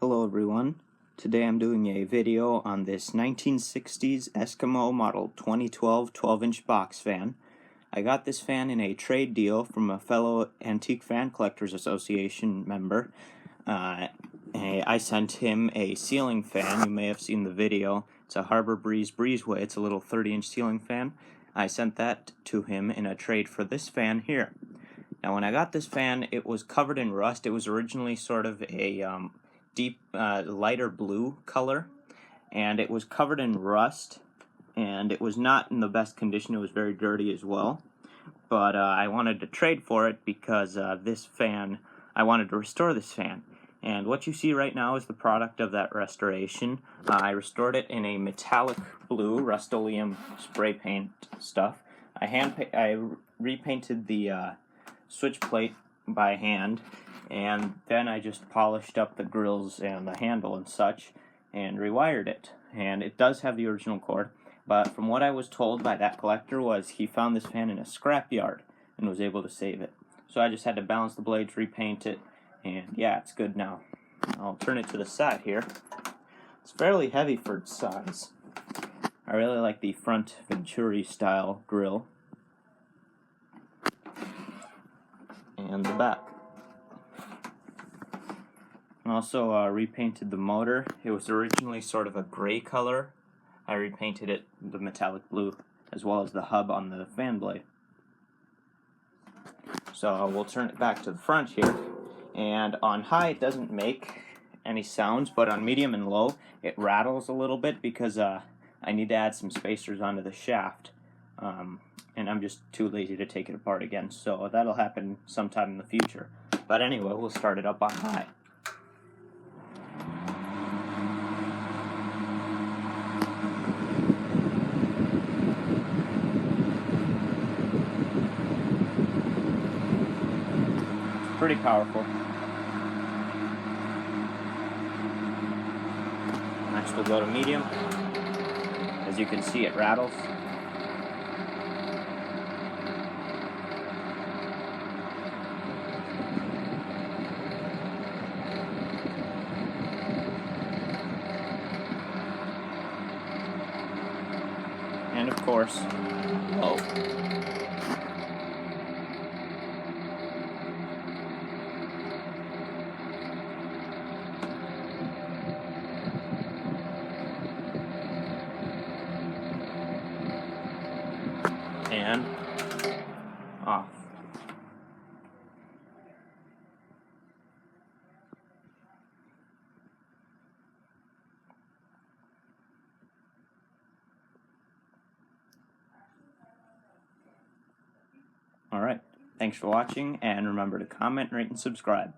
Hello everyone. Today I'm doing a video on this 1960s Eskimo model 2012 12-inch box fan. I got this fan in a trade deal from a fellow Antique Fan Collectors Association member. I sent him a ceiling fan. You may have seen the video. It's a Harbor Breeze Breezeway. It's a little 30-inch ceiling fan. I sent that to him in a trade for this fan here. Now when I got this fan, it was covered in rust. It was originally sort of a deep lighter blue color, and it was covered in rust, and it was not in the best condition. It was very dirty as well, but I wanted to trade for it because this fan, I wanted to restore this fan. And what you see right now is the product of that restoration. I restored it in a metallic blue Rust-Oleum spray paint stuff. I repainted the switch plate by hand, and then I just polished up the grills and the handle and such and rewired it. And it does have the original cord, but from what I was told by that collector was he found this fan in a scrapyard and was able to save it. So I just had to balance the blades, repaint it, and yeah, it's good now. I'll turn it to the side here. It's fairly heavy for its size. I really like the front Venturi style grill and the back. I also repainted the motor. It was originally sort of a gray color. I repainted it the metallic blue, as well as the hub on the fan blade. So we'll turn it back to the front here. And on high it doesn't make any sounds, but on medium and low it rattles a little bit because I need to add some spacers onto the shaft. And I'm just too lazy to take it apart again, so that'll happen sometime in the future. But anyway, we'll start it up on high. Pretty powerful. Next we'll go to medium. As you can see, it rattles. And of course, low. And off. Alright, thanks for watching, and remember to comment, rate, and subscribe.